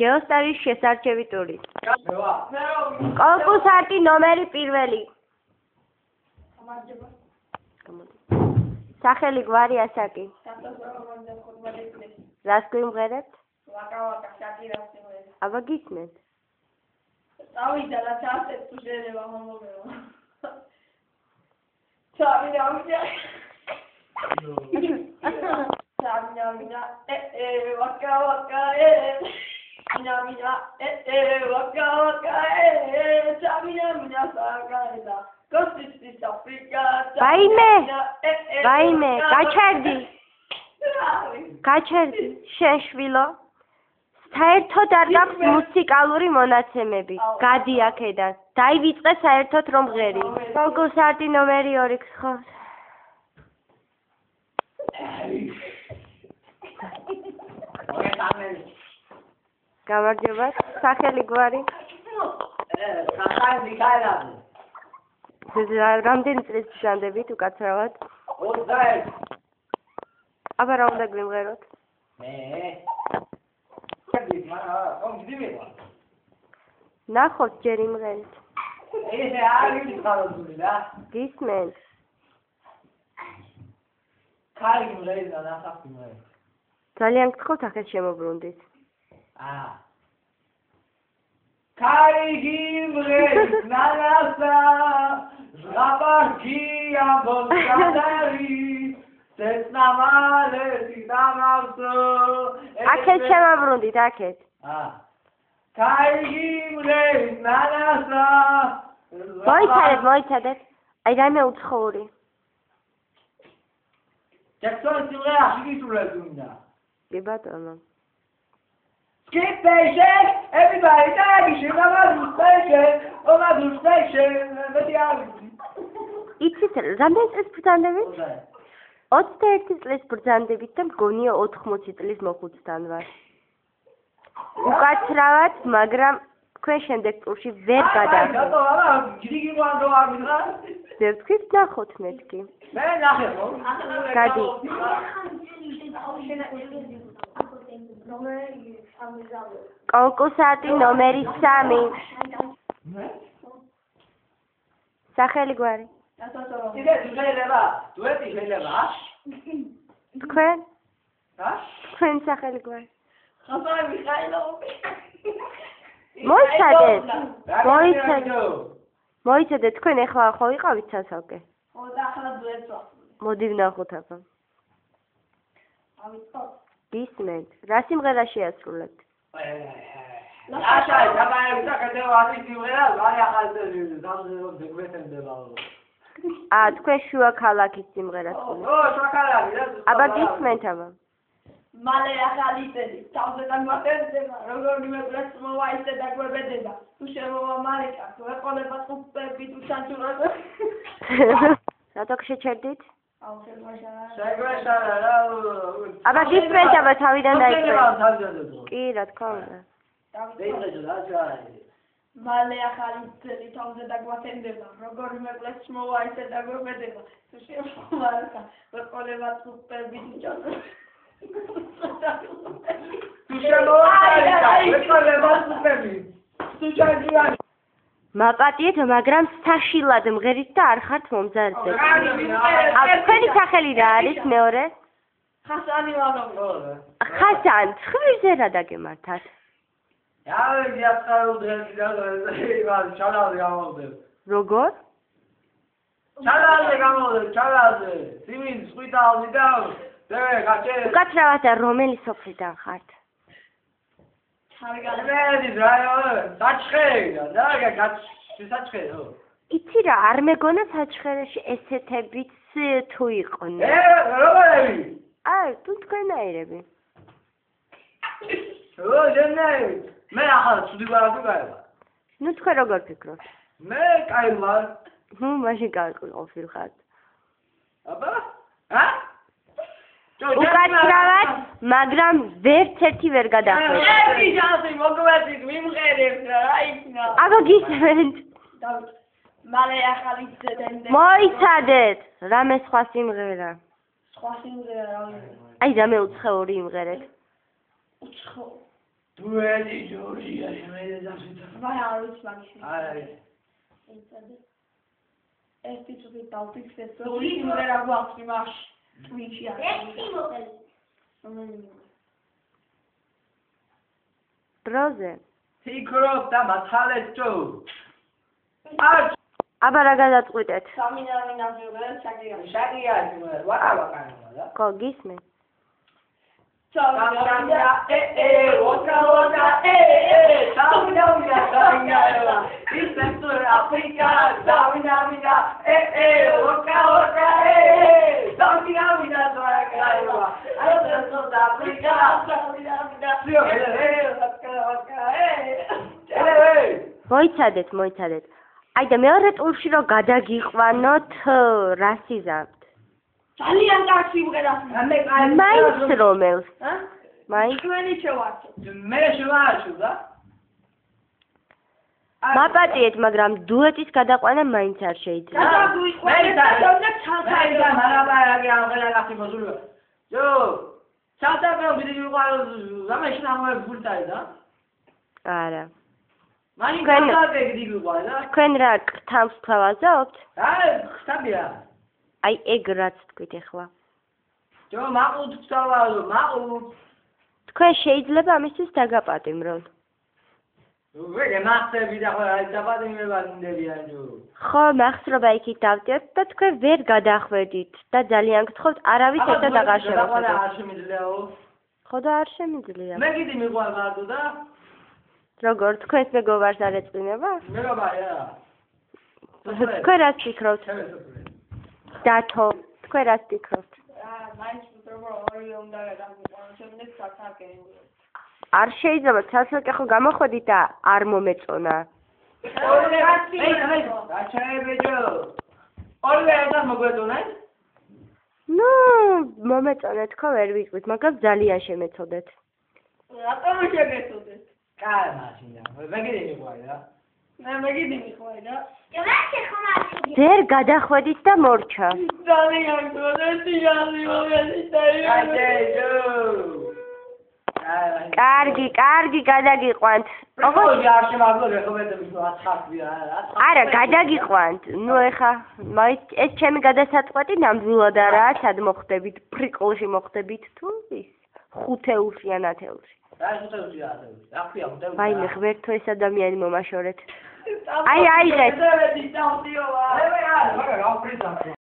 გეოსტარის შესარჩევი ტური. კონკურსანტი ნომერი პირველი. სახელი გვარი ასაკი. რას გვიმღერებთ? აბა გისმენთ. წავიდა და ჩასწეთ თუ შეიძლება მომოგეო. Vaime, გაჩერდი, შენ შვილო. საერთოდ არ გაქვს მუსიკალური მონაცემები. გადი აქედან. დაივიწყე საერთოდ რომ ღერი. კონკურსანტი ნომერი 2 ხო? გამარჯობა, სახელი გვარი? რამდენი წლის ბრძანდებით უკაცრავად? 21. აბა რა უნდა გვიმღეროთ? ნახოთ ჯერ იმღერით. ესე არ გიხარებული რა. გისმენთ? ქარი იმღერით და ნახავთ იმღერით. ძალიან გთხოვთ ახეთ შემოbrundit. ქარი იმღერით ნანასა ზღაპარკი ამბობდარი ცეცნამალეთი დამავსო აქეთ შემოbrundit აქეთ. ქარი იმღერით ნანასა მოიცადეთ. აი რაიმე უცხოური. Jackson სიმღერა შეგისურვებს უნდა. კი ბატონო. Skip station, everybody station, Omaha station, Omaha station, მეტი არის. იცით რამდენი წლის ბრძანდებით? 21 წლის ბრძანდებით და მგონია 80 წლის მოხუცთან ვარ. უკაცრავად, მაგრამ თქვენ შემდეგ ტურში ვერ გადავიდეთ. რატო არა, გიგი ვანდო არ მიდღა? ზევთქვით ნახოთ მეთქი. მე ნახე ხო? გადი. კონკურსანტი ნომერი 3. სახელი გვარი? დუეტი შეიძლება? თქვენ? ჰა? თქვენ სახელი გვარი? ხასარი მიხაილოვი. მოიცადეთ თქვენ ახლა ხო იყავით სასალკე? ხო და ახლა დუეტო. მოდი ვნახოთ აბა. ავიწყოთ. გისმენთ? რა სიმღერა შეასრულებთ? აშა, გამაერთა კეთევანი სიმღერა, ვარი ახალწელი, დამზადებული გვეთენდება. თქვენ შუა ქალაქის სიმღერას. შუა ქალაქი რა. აბა გისმენთ აბა. მალე ახალი წელი, თავზე დაგვატენდება, როგორ იმედრეს მოვაიცე და გვებედება. თუ შემოვა მარიკა, თუ ეყოლება ხუპები, თუ ჩანჩურას. რატო შეჩერდით? შეგვეშალა რა. აბა გისმენთ აბა თავიდან დაიწყე. კი, რა თქმა უნდა. მალე ახალი წელი თავზე დაგვატენდება, როგორ იმედრეს მოვაიცე და გვებედება. თუ შემოვა მარიკა, თუ ეყოლება ხუპები, თუ ჩანჩურას. მაპატიეთ, მაგრამ საშილად მღერით და არ ხართ მომზადდე. თქვენი სახელი რა არის მეორე? ხასანი ვანოვი. ხასან, ხვირზე რა დაგემართათ? როგორ? ჩალაზე, სიმინს ხვიტავდი და უკაცრავად და რომელი სოფლიდან ხართ? იცი რა, არ მეგონა საჩხერეში ესეთებიც თუ იყვნენ. როგორები? თუ თქვენაირები. მე ახლა ცუდი ვარ თუ კაი ვარ? ნუ თქვენ როგორ ფიქრობთ? მე კაი ვარ. მაშინ გაიყოფილ ხართ. აბა? უკაცრავად, მაგრამ ვერც ერთი ვერ გადახვეწ. ერთი ჯანსი მოგვეცით, მიმღერებთ რა იქნა. აბა გისმენთ? მალე ახალი წელი. მოიცადეთ, რამე სხვა სიმღერა. სხვა სიმღერა რა ვიმღერე? აი რამე უცხოური იმღერეთ. უცხო. დუელი ჯორჯია შემედა დასვითა. ვაი არ ვიცი მაგის. არის. ეს თვითონ დავფიქსე, რომ იმერე რა გვაქვს იმაში. twitch-ი არის. ერთი მოდელი. დროზე. ფიქრობ და მათალეთო. არ აბა რა გადაწყვიტეთ? სამინამინაზე შაგია. შაგია ვაკა და. ხო გისმენ? სამინამინა ვაკა სამინამინა ისენსორ აფრიკა სამინამინა ვაკა სამინამინა ვაკა ისენსორ აფრიკა სამინამინა მოიცადეთ. აი და მეორე ტურში რომ გადაგიყვანოთ რასიზმთ. ძალიან კარგი ვღერას. მაინც რომელს? მაინც ჩვენი შევარჩო. მე შევარჩო და მაპატიეთ, მაგრამ დუეტის გადაყვანა მაინც არ შეიძლება. არა. თქვენ რა კრთამს თავაზობთ? აი ეგ რაც თქვით ახლა. თქვენ შეიძლება ამისთვის დაგაპატიმროთ. ხო, მახსრობა იქით დავდიოთ და თქვენ ვერ გადახვედით და ძალიან გთხოვთ, არავის ერთად აღარ შევახვედოთ. ხო და არ შემიძლია. მე კიდე მიყვარ მარტო და როგორ თქვენს მეგობარს არ ეწყინება? მეგობარია. თქვენ რას ფიქრობთ? დათო, თქვენ რას ფიქრობთ? მაინც უბრალოდ ორივე უნდა გადავიყვანო, შემდეგ საფარკე. არ შეიძლება ცალ-ცალკე ხო გამოხვედით და არ მომეწონა. ორივე ერთად მოგვეწონეთ? ნუ, მომეწონეთ ხო ვერ ვიყვით, მაგრამ ძალიან შემეწოდეთ. რატომ შეგეწოდეთ? კაი მაშინა, მე კიდე მიყვარი რა. მე კიდე მიყვარი რა. ვერ გადახვედით და მორჩა. ძალიან გონეთი კარგი, გადაგიყვანთ. არა, გადაგიყვანთ. ნუ ეხა, ეს ჩემი გადასაწყვეტი ნამდვილად არაა, სად მოხდებით, ფრიკოლში მოხდებით თუ ის 5 ეულში ან 10 ეულში. ვაიმე, ღმერთო ეს ადამიანი მომაშორეთ. აი, აიღეთ.